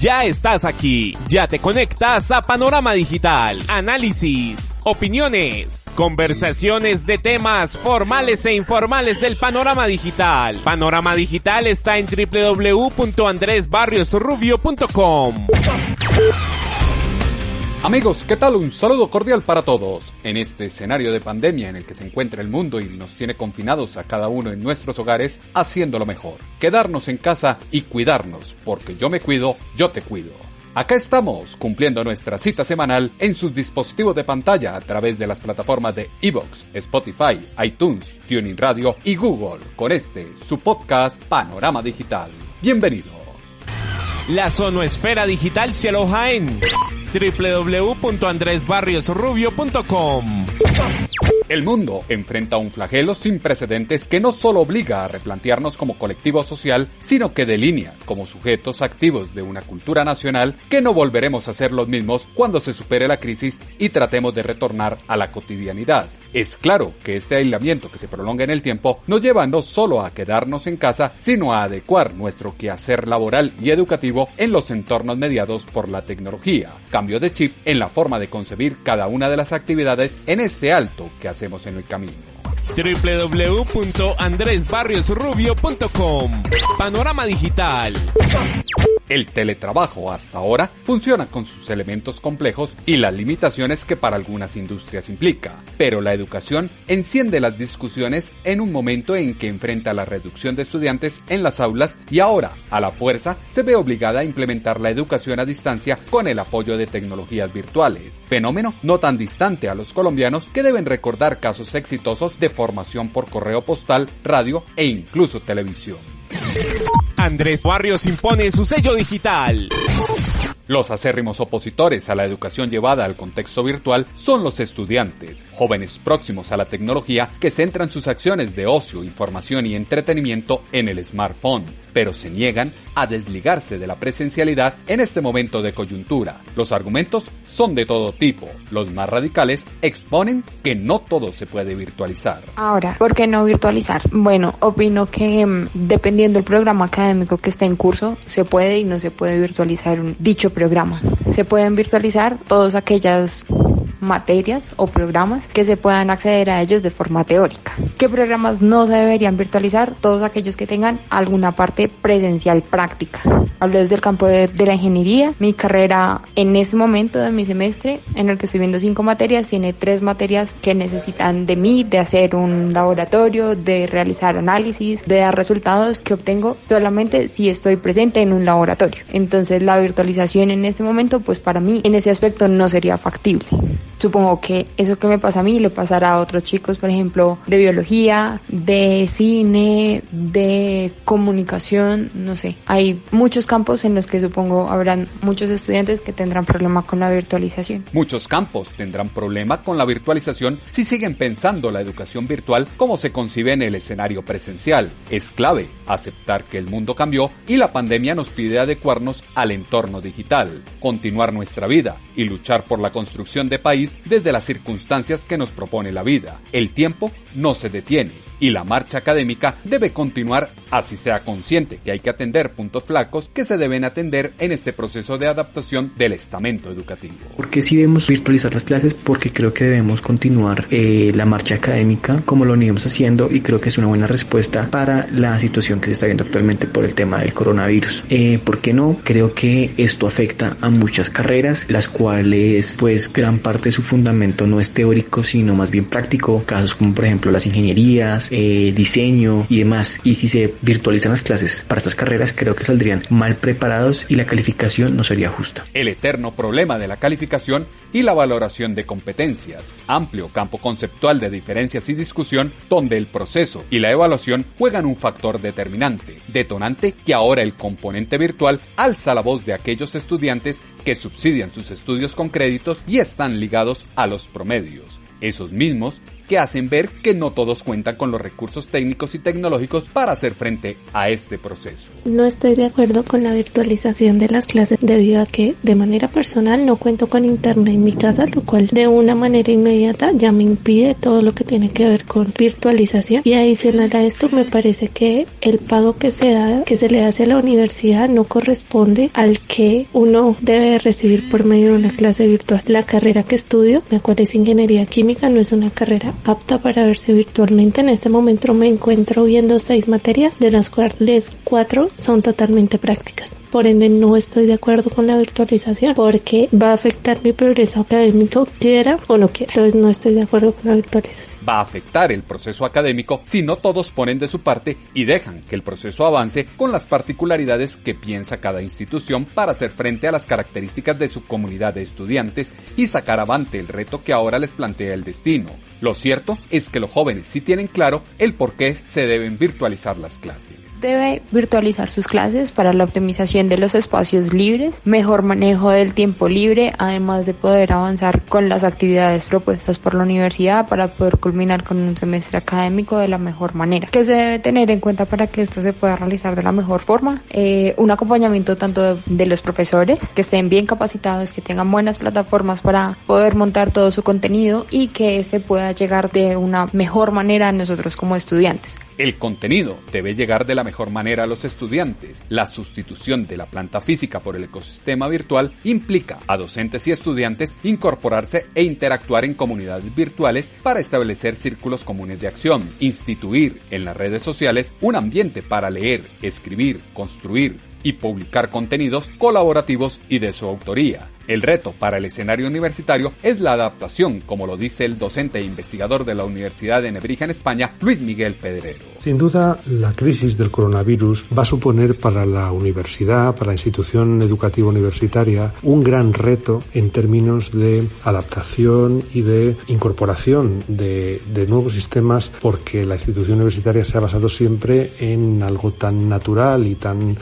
Ya estás aquí, ya te conectas a Panorama Digital, análisis, opiniones, conversaciones de temas formales e informales del panorama digital. Panorama Digital está en www.andresbarriosrubio.com. Amigos, ¿qué tal? Un saludo cordial para todos. En este escenario de pandemia en el que se encuentra el mundo y nos tiene confinados a cada uno en nuestros hogares, haciendo lo mejor. Quedarnos en casa y cuidarnos, porque yo me cuido, yo te cuido. Acá estamos, cumpliendo nuestra cita semanal en sus dispositivos de pantalla a través de las plataformas de iVoox, Spotify, iTunes, TuneIn Radio y Google, con su podcast Panorama Digital. Bienvenidos. La Sonoesfera Digital se aloja en www.andresbarriosrubio.com. El mundo enfrenta un flagelo sin precedentes que no solo obliga a replantearnos como colectivo social, sino que delinea como sujetos activos de una cultura nacional que no volveremos a ser los mismos cuando se supere la crisis y tratemos de retornar a la cotidianidad. Es claro que este aislamiento que se prolonga en el tiempo nos lleva no solo a quedarnos en casa, sino a adecuar nuestro quehacer laboral y educativo en los entornos mediados por la tecnología. Cambio de chip en la forma de concebir cada una de las actividades en este alto que hacemos en el camino. www.andresbarriosrubio.com. Panorama Digital. El teletrabajo hasta ahora funciona con sus elementos complejos y las limitaciones que para algunas industrias implica, pero la educación enciende las discusiones en un momento en que enfrenta la reducción de estudiantes en las aulas y ahora, a la fuerza, se ve obligada a implementar la educación a distancia con el apoyo de tecnologías virtuales, fenómeno no tan distante a los colombianos que deben recordar casos exitosos de formación por correo postal, radio e incluso televisión. Andrés Barrios impone su sello digital. Los acérrimos opositores a la educación llevada al contexto virtual son los estudiantes, jóvenes próximos a la tecnología que centran sus acciones de ocio, información y entretenimiento en el smartphone, pero se niegan a desligarse de la presencialidad en este momento de coyuntura. Los argumentos son de todo tipo. Los más radicales exponen que no todo se puede virtualizar. Ahora, ¿por qué no virtualizar? Bueno, opino que dependiendo del programa académico que esté en curso, se puede y no se puede virtualizar dicho programa. Se pueden virtualizar todas aquellas materias o programas que se puedan acceder a ellos de forma teórica. ¿Qué programas no se deberían virtualizar? Todos aquellos que tengan alguna parte presencial práctica. Hablo desde el campo de la ingeniería. Mi carrera en este momento de mi semestre, en el que estoy viendo 5 materias, tiene 3 materias que necesitan de mí, de hacer un laboratorio, de realizar análisis, de dar resultados que obtengo solamente si estoy presente en un laboratorio. Entonces la virtualización en este momento, pues para mí en ese aspecto no sería factible. Supongo que eso que me pasa a mí le pasará a otros chicos, por ejemplo, de biología, de cine, de comunicación, no sé. Hay muchos campos en los que supongo habrán muchos estudiantes que tendrán problema con la virtualización. Muchos campos tendrán problema con la virtualización si siguen pensando la educación virtual como se concibe en el escenario presencial. Es clave aceptar que el mundo cambió y la pandemia nos pide adecuarnos al entorno digital, continuar nuestra vida y luchar por la construcción de país desde las circunstancias que nos propone la vida. El tiempo no se detiene y la marcha académica debe continuar, así sea consciente que hay que atender puntos flacos que se deben atender en este proceso de adaptación del estamento educativo. Porque sí debemos virtualizar las clases, porque creo que debemos continuar la marcha académica como lo venimos haciendo, y creo que es una buena respuesta para la situación que se está viendo actualmente por el tema del coronavirus. ¿Por qué no? Creo que esto afecta a muchas carreras, las cuales pues gran parte de su fundamento no es teórico sino más bien práctico, casos como por ejemplo las ingenierías, diseño y demás. Y si se virtualizan las clases para estas carreras, creo que saldrían mal preparados y la calificación no sería justa. El eterno problema de la calificación y la valoración de competencias, amplio campo conceptual de diferencias y discusión, donde el proceso y la evaluación juegan un factor determinante, detonante que ahora el componente virtual alza la voz de aquellos estudiantes que subsidian sus estudios con créditos y están ligados a los promedios, esos mismos que hacen ver que no todos cuentan con los recursos técnicos y tecnológicos para hacer frente a este proceso. No estoy de acuerdo con la virtualización de las clases debido a que de manera personal no cuento con internet en mi casa, lo cual de una manera inmediata ya me impide todo lo que tiene que ver con virtualización. Y adicional a esto, me parece que el pago que se le hace a la universidad no corresponde al que uno debe recibir por medio de una clase virtual. La carrera que estudio, la cual es ingeniería química, no es una carrera apta para verse virtualmente. En este momento me encuentro viendo 6 materias, de las cuales 4 son totalmente prácticas. Por ende, no estoy de acuerdo con la virtualización porque va a afectar mi progreso académico, quiera o no quiera. Entonces, no estoy de acuerdo con la virtualización. Va a afectar el proceso académico si no todos ponen de su parte y dejan que el proceso avance con las particularidades que piensa cada institución para hacer frente a las características de su comunidad de estudiantes y sacar avante el reto que ahora les plantea el destino. Lo cierto es que los jóvenes sí tienen claro el por qué se deben virtualizar las clases. Debe virtualizar sus clases para la optimización de los espacios libres, mejor manejo del tiempo libre, además de poder avanzar con las actividades propuestas por la universidad para poder culminar con un semestre académico de la mejor manera. ¿Qué se debe tener en cuenta para que esto se pueda realizar de la mejor forma? Un acompañamiento tanto de los profesores, que estén bien capacitados, que tengan buenas plataformas para poder montar todo su contenido y que este pueda llegar de una mejor manera a nosotros como estudiantes. El contenido debe llegar de la mejor manera a los estudiantes. La sustitución de la planta física por el ecosistema virtual implica a docentes y estudiantes incorporarse e interactuar en comunidades virtuales para establecer círculos comunes de acción, instituir en las redes sociales un ambiente para leer, escribir, construir y publicar contenidos colaborativos y de su autoría. El reto para el escenario universitario es la adaptación, como lo dice el docente e investigador de la Universidad de Nebrija en España, Luis Miguel Pedrero. Sin duda, la crisis del coronavirus va a suponer para la universidad, para la institución educativa universitaria, un gran reto en términos de adaptación y de incorporación de nuevos sistemas, porque la institución universitaria se ha basado siempre en algo tan natural y tan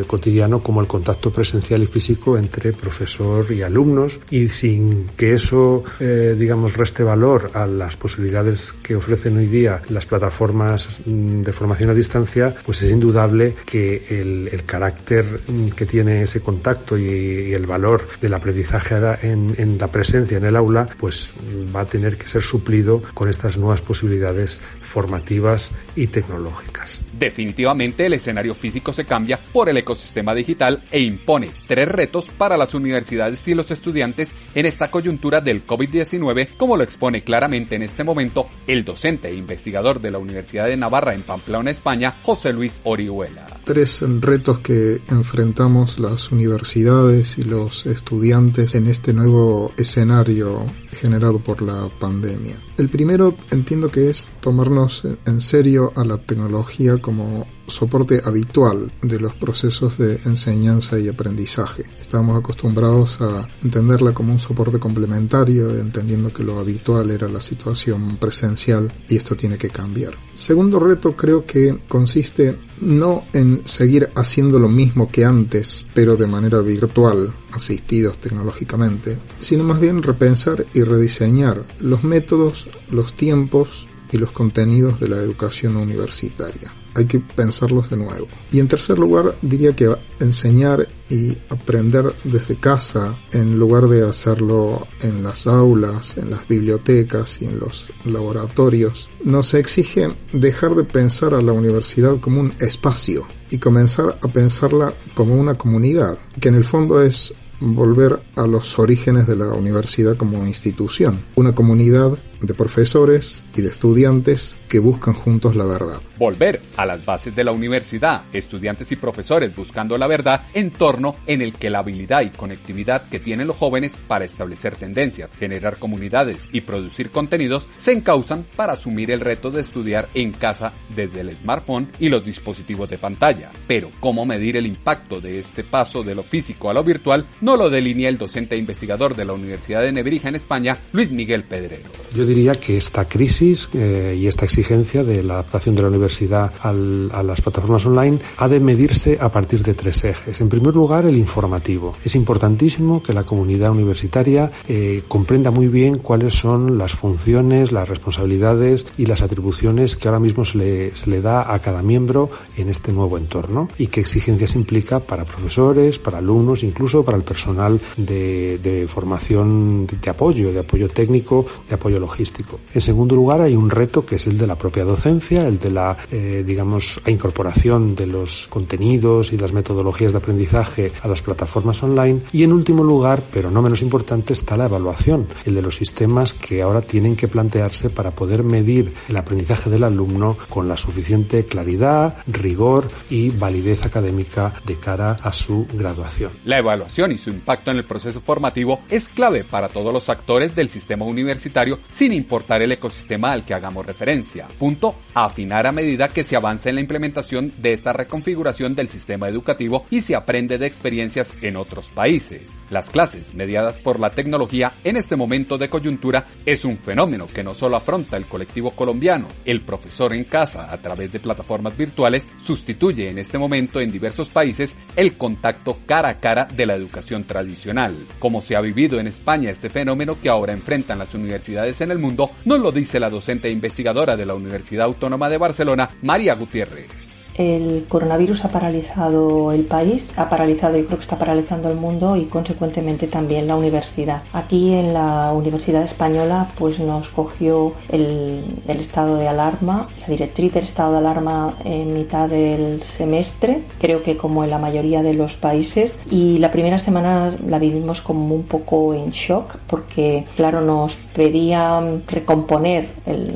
cotidiano como el contacto presencial y físico entre profesor y alumnos, y sin que eso reste valor a las posibilidades que ofrecen hoy día las plataformas de formación a distancia, pues es indudable que el carácter que tiene ese contacto y el valor del aprendizaje en la presencia en el aula, pues va a tener que ser suplido con estas nuevas posibilidades formativas y tecnológicas. Definitivamente el escenario físico se cambia por el ecosistema digital e impone 3 retos para las universidades y los estudiantes en esta coyuntura del COVID-19, como lo expone claramente en este momento el docente e investigador de la Universidad de Navarra en Pamplona, España, José Luis Orihuela. 3 retos que enfrentamos las universidades y los estudiantes en este nuevo escenario generado por la pandemia. El primero entiendo que es tomarnos en serio a la tecnología como soporte habitual de los procesos de enseñanza y aprendizaje. Estamos acostumbrados a entenderla como un soporte complementario, entendiendo que lo habitual era la situación presencial y esto tiene que cambiar. Segundo reto creo que consiste no en seguir haciendo lo mismo que antes, pero de manera virtual, asistidos tecnológicamente, sino más bien repensar y rediseñar los métodos, los tiempos y los contenidos de la educación universitaria. Hay que pensarlos de nuevo. Y en tercer lugar, diría que enseñar y aprender desde casa, en lugar de hacerlo en las aulas, en las bibliotecas y en los laboratorios, nos exige dejar de pensar a la universidad como un espacio y comenzar a pensarla como una comunidad, que en el fondo es volver a los orígenes de la universidad como institución, una comunidad de profesores y de estudiantes que buscan juntos la verdad. Volver a las bases de la universidad, estudiantes y profesores buscando la verdad, entorno en el que la habilidad y conectividad que tienen los jóvenes para establecer tendencias, generar comunidades y producir contenidos se encauzan para asumir el reto de estudiar en casa desde el smartphone y los dispositivos de pantalla. Pero ¿cómo medir el impacto de este paso de lo físico a lo virtual? No lo delinea el docente e investigador de la Universidad de Nebrija en España, Luis Miguel Pedrero. Yo diría que esta crisis y esta exigencia de la adaptación de la universidad a las plataformas online ha de medirse a partir de 3 ejes. En primer lugar, el informativo. Es importantísimo que la comunidad universitaria comprenda muy bien cuáles son las funciones, las responsabilidades y las atribuciones que ahora mismo se le da a cada miembro en este nuevo entorno y qué exigencias implica para profesores, para alumnos, incluso para el personal de formación de apoyo técnico, de apoyo logístico. En segundo lugar, hay un reto que es el de la propia docencia, el de la incorporación de los contenidos y las metodologías de aprendizaje a las plataformas online. Y en último lugar, pero no menos importante, está la evaluación, el de los sistemas que ahora tienen que plantearse para poder medir el aprendizaje del alumno con la suficiente claridad, rigor y validez académica de cara a su graduación. La evaluación y su impacto en el proceso formativo es clave para todos los actores del sistema universitario, sin importar el ecosistema al que hagamos referencia. Punto a afinar a medida que se avanza en la implementación de esta reconfiguración del sistema educativo y se aprende de experiencias en otros países. Las clases mediadas por la tecnología en este momento de coyuntura es un fenómeno que no solo afronta el colectivo colombiano. El profesor en casa a través de plataformas virtuales sustituye en este momento en diversos países el contacto cara a cara de la educación tradicional. Como se ha vivido en España este fenómeno que ahora enfrentan las universidades en el mundo, nos lo dice la docente e investigadora de la Universidad Autónoma de Barcelona, María Gutiérrez. El coronavirus ha paralizado el país, yo creo que está paralizando el mundo y consecuentemente también la universidad. Aquí en la Universidad Española pues nos cogió el estado de alarma, la directriz del estado de alarma en mitad del semestre, creo que como en la mayoría de los países, y la primera semana la vivimos como un poco en shock porque claro, nos pedían recomponer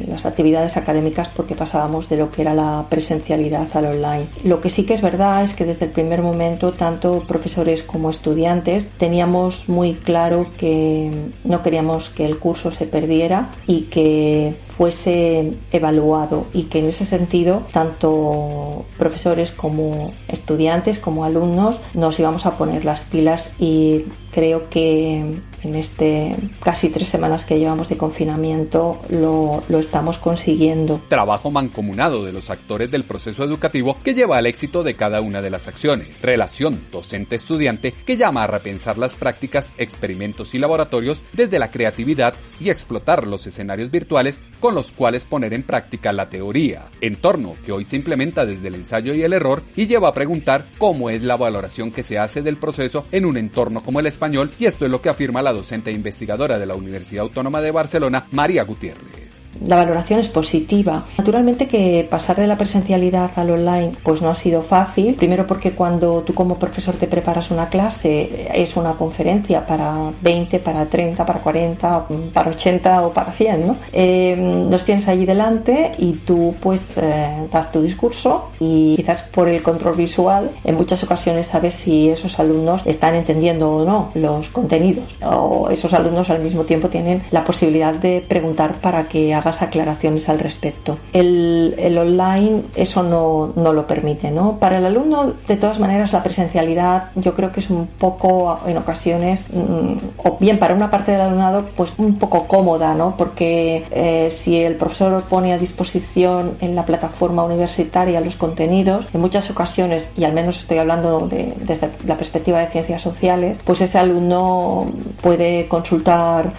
las actividades académicas porque pasábamos de lo que era la presencialidad a online. Lo que sí que es verdad es que desde el primer momento tanto profesores como estudiantes teníamos muy claro que no queríamos que el curso se perdiera y que fuese evaluado, y que en ese sentido tanto profesores como estudiantes como alumnos nos íbamos a poner las pilas, y creo que en este casi 3 semanas que llevamos de confinamiento lo estamos consiguiendo. Trabajo mancomunado de los actores del proceso educativo que lleva al éxito de cada una de las acciones. Relación docente-estudiante que llama a repensar las prácticas, experimentos y laboratorios desde la creatividad y explotar los escenarios virtuales con los cuales poner en práctica la teoría. Entorno que hoy se implementa desde el ensayo y el error y lleva a preguntar cómo es la valoración que se hace del proceso en un entorno como el español, y esto es lo que afirma la docente e investigadora de la Universidad Autónoma de Barcelona, María Gutiérrez. La valoración es positiva. Naturalmente que pasar de la presencialidad al online pues no ha sido fácil. Primero porque cuando tú como profesor te preparas una clase es una conferencia para 20, para 30, para 40, para 80 o para 100, ¿no? Los tienes allí delante y tú pues das tu discurso y quizás por el control visual en muchas ocasiones sabes si esos alumnos están entendiendo o no los contenidos, o esos alumnos al mismo tiempo tienen la posibilidad de preguntar para que hagas aclaraciones al respecto. El online eso no lo permite, ¿no? Para el alumno, de todas maneras, la presencialidad yo creo que es un poco, en ocasiones, o bien para una parte del alumnado, pues un poco cómoda, ¿no? Porque si el profesor pone a disposición en la plataforma universitaria los contenidos, en muchas ocasiones, y al menos estoy hablando desde la perspectiva de ciencias sociales, pues ese alumno puede consultar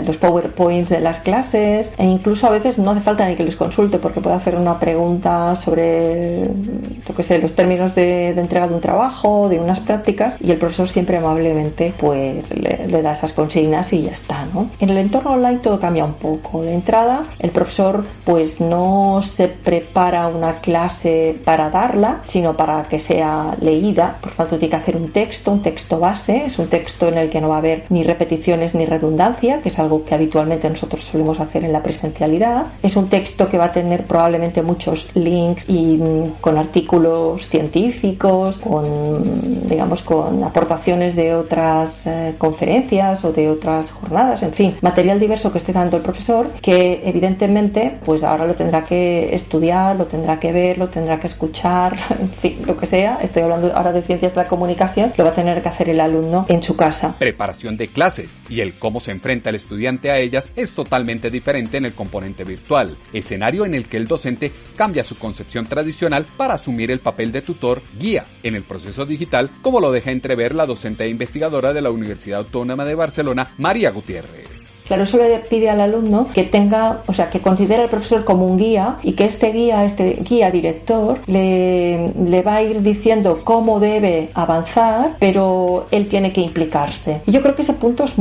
los PowerPoints de las clases, e incluso a veces no hace falta ni que les consulte porque puede hacer una pregunta sobre, yo qué sé, los términos de entrega de un trabajo, de unas prácticas, y el profesor siempre amablemente pues le da esas consignas y ya está, ¿no? En el entorno online todo cambia un poco. De entrada, el profesor pues no se prepara una clase para darla, sino para que sea leída. Por tanto, tiene que hacer un texto base, es un texto en el que no va a haber ni repeticiones ni redundancia, que es algo que habitualmente nosotros solemos hacer en la presencialidad. Es un texto que va a tener probablemente muchos links y con artículos científicos, con aportaciones de otras conferencias o de otras jornadas, en fin, material diverso que esté dando el profesor, que evidentemente pues ahora lo tendrá que estudiar, lo tendrá que ver, lo tendrá que escuchar, en fin, lo que sea. Estoy hablando ahora de ciencias de la comunicación, lo va a tener que hacer el alumno en su casa. Preparación de clases y el cómo se enfrenta el estudiante a ellas es totalmente diferente nuevamente en el componente virtual, escenario en el que el docente cambia su concepción tradicional para asumir el papel de tutor guía en el proceso digital, como lo deja entrever la docente e investigadora de la Universidad Autónoma de Barcelona, María Gutiérrez. Claro, eso le pide al alumno que que considere al profesor como un guía y que este guía director le va a ir diciendo cómo debe avanzar, pero él tiene que implicarse. Y yo creo que ese punto es,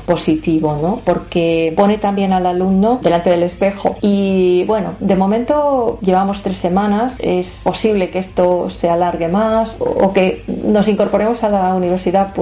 positivo, ¿no? Porque pone también al alumno delante del espejo. Y bueno, de momento llevamos 3 semanas, es posible que esto se alargue más o que nos incorporemos a la universidad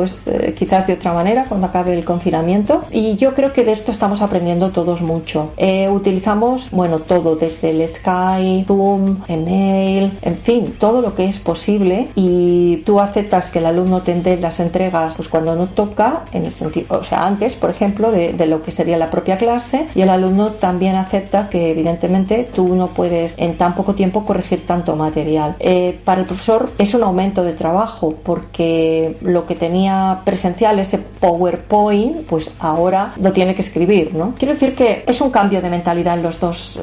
quizás de otra manera cuando acabe el confinamiento. Y yo creo que de esto estamos aprendiendo todos mucho. Utilizamos, todo, desde el Skype, Zoom, email, en fin, todo lo que es posible, y tú aceptas que el alumno te dé las entregas cuando no toca, en el sentido, antes, por ejemplo, de lo que sería la propia clase, y el alumno también acepta que evidentemente tú no puedes en tan poco tiempo corregir tanto material. Para el profesor es un aumento de trabajo, porque lo que tenía presencial, ese PowerPoint, ahora lo tiene que escribir, ¿no? Quiero decir que es un cambio de mentalidad en los dos,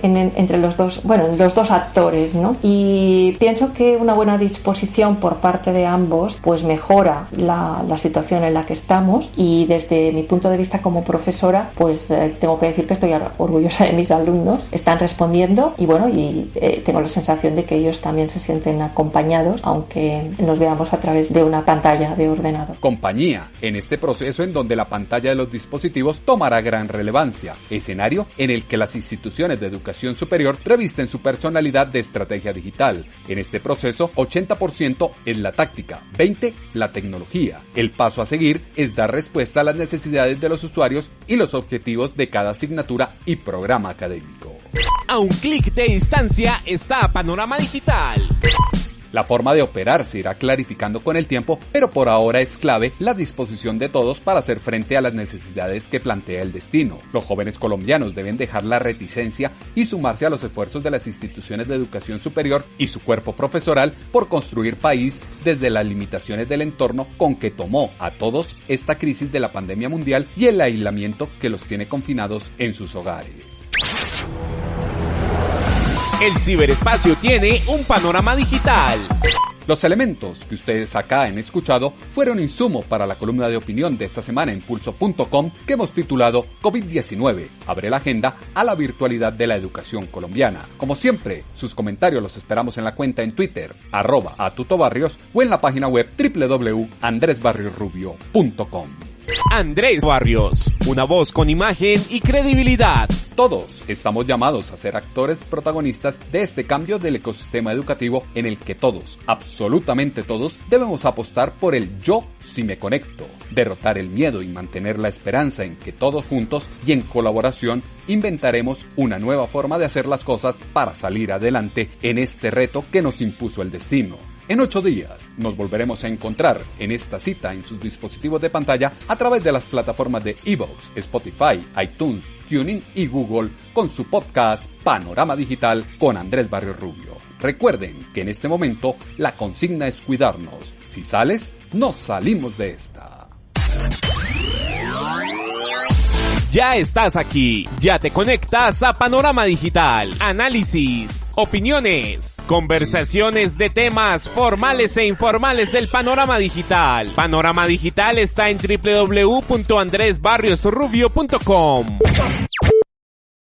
entre los dos actores, ¿no? Y pienso que una buena disposición por parte de ambos, mejora la situación en la que estamos, y desde mi punto de vista como profesora, tengo que decir que estoy orgullosa de mis alumnos, están respondiendo y tengo la sensación de que ellos también se sienten acompañados, aunque nos veamos a través de una pantalla de ordenador. Compañía en este proceso en donde la pantalla de los dispositivos tomará gran relevancia, escenario en el que las instituciones de educación superior revisten su personalidad de estrategia digital. En este proceso, 80% es la táctica, 20% la tecnología. El paso a seguir es dar respuesta a las necesidades de los usuarios y los objetivos de cada asignatura y programa académico. A un clic de distancia está Panorama Digital. La forma de operar se irá clarificando con el tiempo, pero por ahora es clave la disposición de todos para hacer frente a las necesidades que plantea el destino. Los jóvenes colombianos deben dejar la reticencia y sumarse a los esfuerzos de las instituciones de educación superior y su cuerpo profesoral por construir país desde las limitaciones del entorno con que tomó a todos esta crisis de la pandemia mundial y el aislamiento que los tiene confinados en sus hogares. El ciberespacio tiene un panorama digital. Los elementos que ustedes acá han escuchado fueron insumo para la columna de opinión de esta semana en Pulso.com que hemos titulado COVID-19 abre la agenda a la virtualidad de la educación colombiana. Como siempre, sus comentarios los esperamos en la cuenta en Twitter, @atutobarrios, o en la página web www.andresbarriosrubio.com. Andrés Barrios, una voz con imagen y credibilidad. Todos estamos llamados a ser actores protagonistas de este cambio del ecosistema educativo en el que todos, absolutamente todos, debemos apostar por el yo si me conecto, derrotar el miedo y mantener la esperanza en que todos juntos y en colaboración inventaremos una nueva forma de hacer las cosas para salir adelante en este reto que nos impuso el destino. En 8 días nos volveremos a encontrar en esta cita en sus dispositivos de pantalla a través de las plataformas de iVoox, Spotify, iTunes, TuneIn y Google con su podcast Panorama Digital con Andrés Barrios Rubio. Recuerden que en este momento la consigna es cuidarnos. Si sales, no salimos de esta. Ya estás aquí, ya te conectas a Panorama Digital, análisis, opiniones, conversaciones de temas formales e informales del panorama digital. Panorama Digital está en www.andresbarriosrubio.com.